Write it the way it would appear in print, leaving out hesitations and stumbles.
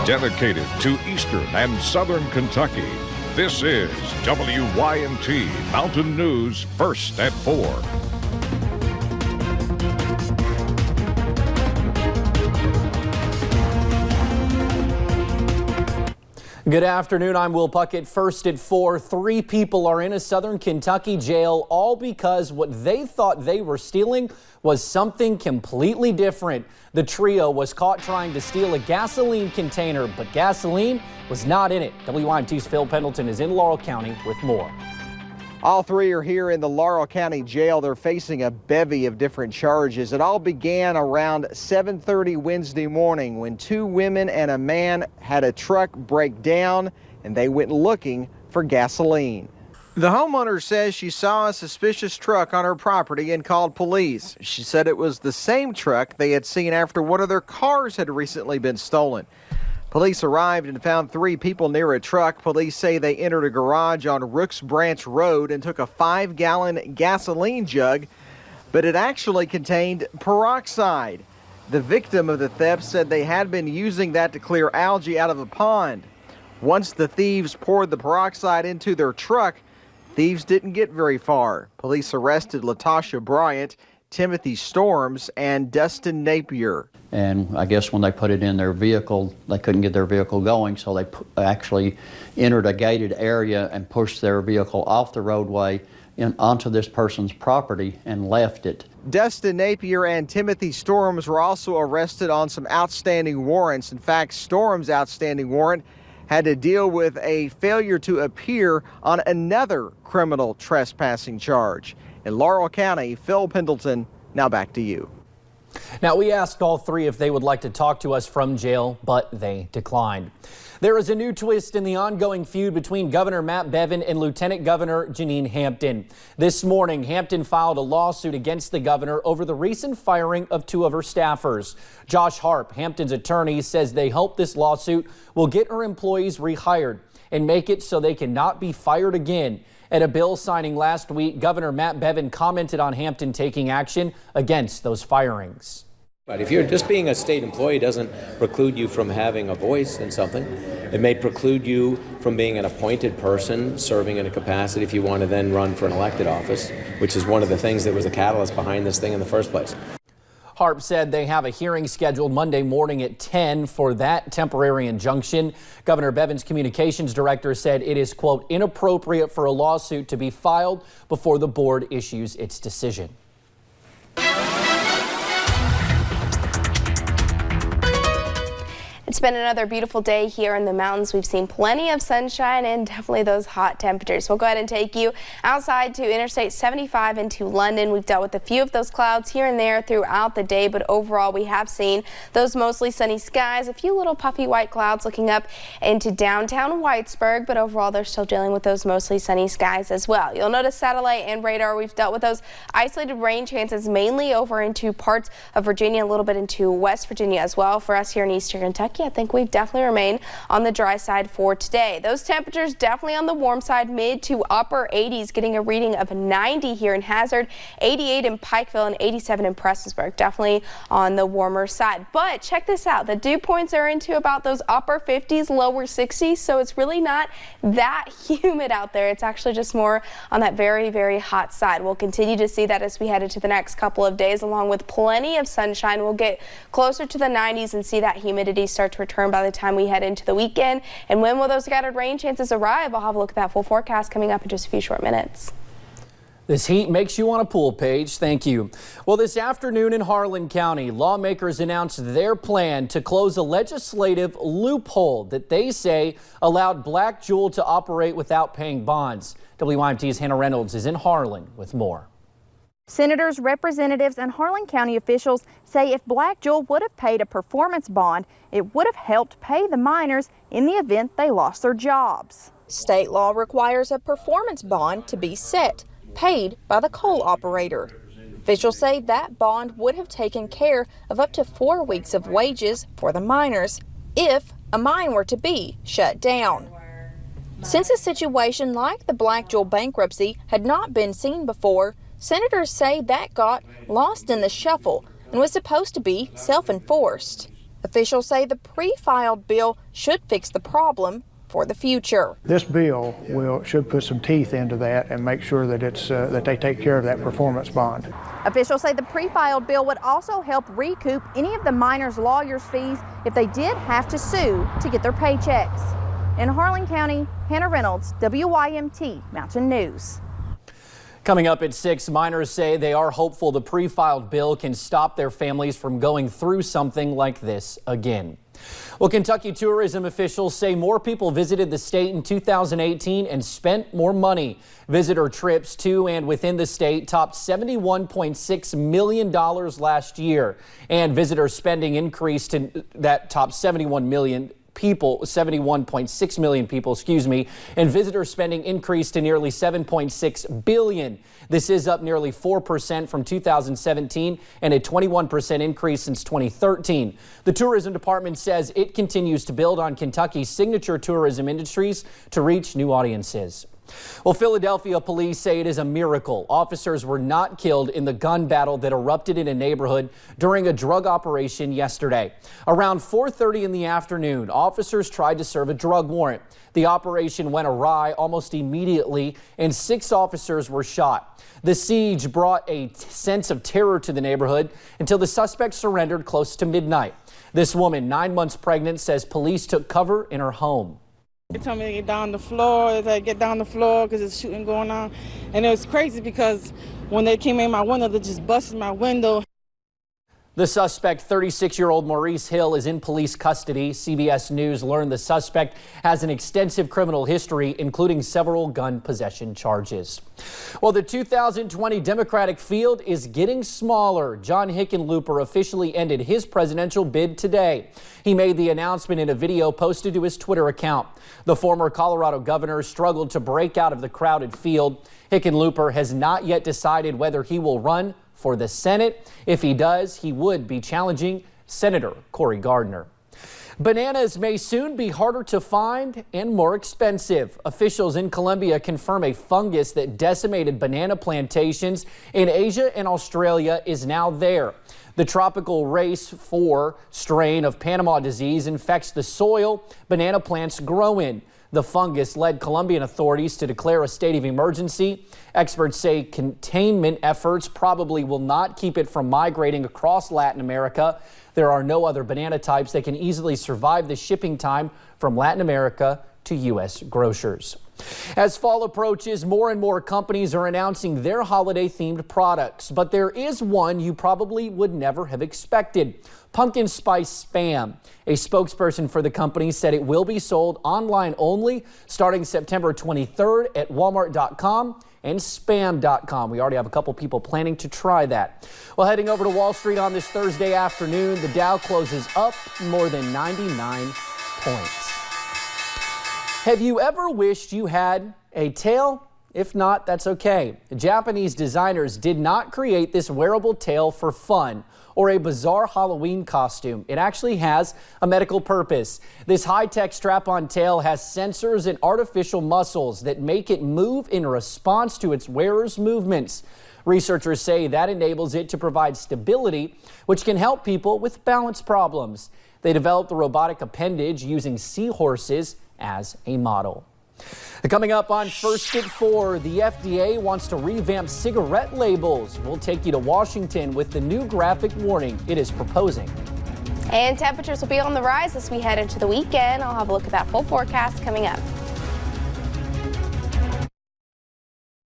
Dedicated to Eastern and Southern Kentucky, this is WYNT Mountain News First at 4. Good afternoon, I'm Will Puckett. First at 4, 3 people are in a Southern Kentucky jail, all because what they thought they were stealing was something completely different. The trio was caught trying to steal a gasoline container, but gasoline was not in it. WYNT's Phil Pendleton is in Laurel County with more. All three are here in the Laurel County Jail. They're facing a bevy of different charges. It all began around 7:30 Wednesday morning when 2 women and a man had a truck break down and they went looking for gasoline. The homeowner says she saw a suspicious truck on her property and called police. She said it was the same truck they had seen after one of their cars had recently been stolen. Police arrived and found 3 people near a truck. Police say they entered a garage on Rooks Branch Road and took a 5-gallon gasoline jug, but it actually contained peroxide. The victim of the theft said they had been using that to clear algae out of a pond. Once the thieves poured the peroxide into their truck, thieves didn't get very far. Police arrested Latasha Bryant, Timothy Storms, and Dustin Napier. And I guess when they put it in their vehicle, they couldn't get their vehicle going, so they actually entered a gated area and pushed their vehicle off the roadway onto this person's property and left it. Dustin Napier and Timothy Storms were also arrested on some outstanding warrants. In fact, Storms' outstanding warrant had to deal with a failure to appear on another criminal trespassing charge. In Laurel County, Phil Pendleton, now back to you. Now, we asked all 3 if they would like to talk to us from jail, but they declined. There is a new twist in the ongoing feud between Governor Matt Bevin and Lieutenant Governor Janine Hampton. This morning, Hampton filed a lawsuit against the governor over the recent firing of 2 of her staffers. Josh Harp, Hampton's attorney, says they hope this lawsuit will get her employees rehired and make it so they cannot be fired again. At a bill signing last week, Governor Matt Bevin commented on Hampton taking action against those firings. But if you're just being a state employee doesn't preclude you from having a voice in something. It may preclude you from being an appointed person serving in a capacity if you want to then run for an elected office, which is one of the things that was the catalyst behind this thing in the first place. Harp said they have a hearing scheduled Monday morning at 10 for that temporary injunction. Governor Bevin's communications director said it is, quote, inappropriate for a lawsuit to be filed before the board issues its decision. It's been another beautiful day here in the mountains. We've seen plenty of sunshine and definitely those hot temperatures. We'll go ahead and take you outside to Interstate 75 into London. We've dealt with a few of those clouds here and there throughout the day, but overall we have seen those mostly sunny skies, a few little puffy white clouds looking up into downtown Whitesburg, but overall they're still dealing with those mostly sunny skies as well. You'll notice satellite and radar. We've dealt with those isolated rain chances mainly over into parts of Virginia, a little bit into West Virginia as well. For us here in Eastern Kentucky, I think we've definitely remained on the dry side for today. Those temperatures definitely on the warm side, mid to upper 80s, getting a reading of 90 here in Hazard, 88 in Pikeville, and 87 in Prestonsburg. Definitely on the warmer side. But check this out. The dew points are into about those upper 50s, lower 60s, so it's really not that humid out there. It's actually just more on that very, very hot side. We'll continue to see that as we head into the next couple of days, along with plenty of sunshine. We'll get closer to the 90s and see that humidity start to return by the time we head into the weekend. And when will those scattered rain chances arrive? I'll have a look at that full forecast coming up in just a few short minutes. This heat makes you want a pool, Paige. Thank you. Well, this afternoon in Harlan County, lawmakers announced their plan to close a legislative loophole that they say allowed Black Jewel to operate without paying bonds. WYMT's Hannah Reynolds is in Harlan with more. Senators, representatives, and Harlan County officials say if Black Jewel would have paid a performance bond, it would have helped pay the miners in the event they lost their jobs. State law requires a performance bond to be set, paid by the coal operator. Officials say that bond would have taken care of up to 4 weeks of wages for the miners if a mine were to be shut down. Since a situation like the Black Jewel bankruptcy had not been seen before, senators say that got lost in the shuffle and was supposed to be self-enforced. Officials say the pre-filed bill should fix the problem for the future. This bill should put some teeth into that and make sure that that they take care of that performance bond. Officials say the pre-filed bill would also help recoup any of the miners' lawyers' fees if they did have to sue to get their paychecks. In Harlan County, Hannah Reynolds, WYMT Mountain News. Coming up at 6, miners say they are hopeful the pre-filed bill can stop their families from going through something like this again. Well, Kentucky tourism officials say more people visited the state in 2018 and spent more money. Visitor trips to and within the state topped $71.6 million last year, and visitor spending increased to that top 71 million. 71.6 million people, and visitor spending increased to nearly 7.6 billion. This is up nearly 4% from 2017 and a 21% increase since 2013. The tourism department says it continues to build on Kentucky's signature tourism industries to reach new audiences. Well, Philadelphia police say it is a miracle officers were not killed in the gun battle that erupted in a neighborhood during a drug operation yesterday. Around 4:30 in the afternoon, officers tried to serve a drug warrant. The operation went awry almost immediately, and 6 officers were shot. The siege brought a sense of terror to the neighborhood until the suspect surrendered close to midnight. This woman, 9 months pregnant, says police took cover in her home. They told me to get down the floor, get down the floor because there's shooting going on. And it was crazy because when they came in my window, they just busted my window. The suspect, 36-year-old Maurice Hill, is in police custody. CBS News learned the suspect has an extensive criminal history, including several gun possession charges. Well, the 2020 Democratic field is getting smaller. John Hickenlooper officially ended his presidential bid today. He made the announcement in a video posted to his Twitter account. The former Colorado governor struggled to break out of the crowded field. Hickenlooper has not yet decided whether he will run for the Senate. If he does, he would be challenging Senator Cory Gardner. Bananas may soon be harder to find and more expensive. Officials in Colombia confirm a fungus that decimated banana plantations in Asia and Australia is now there. The tropical race 4 strain of Panama disease infects the soil banana plants grow in. The fungus led Colombian authorities to declare a state of emergency. Experts say containment efforts probably will not keep it from migrating across Latin America. There are no other banana types that can easily survive the shipping time from Latin America to U.S. grocers. As fall approaches, more and more companies are announcing their holiday-themed products, but there is one you probably would never have expected: pumpkin spice Spam. A spokesperson for the company said it will be sold online only starting September 23rd at Walmart.com and Spam.com. We already have a couple people planning to try that. Well, heading over to Wall Street on this Thursday afternoon, the Dow closes up more than 99 points. Have you ever wished you had a tail? If not, that's okay. Japanese designers did not create this wearable tail for fun or a bizarre Halloween costume. It actually has a medical purpose. This high-tech strap-on tail has sensors and artificial muscles that make it move in response to its wearer's movements. Researchers say that enables it to provide stability, which can help people with balance problems. They developed the robotic appendage using seahorses as a model. Coming up on First at 4, the FDA wants to revamp cigarette labels. We'll take you to Washington with the new graphic warning it is proposing. And temperatures will be on the rise as we head into the weekend. I'll have a look at that full forecast coming up.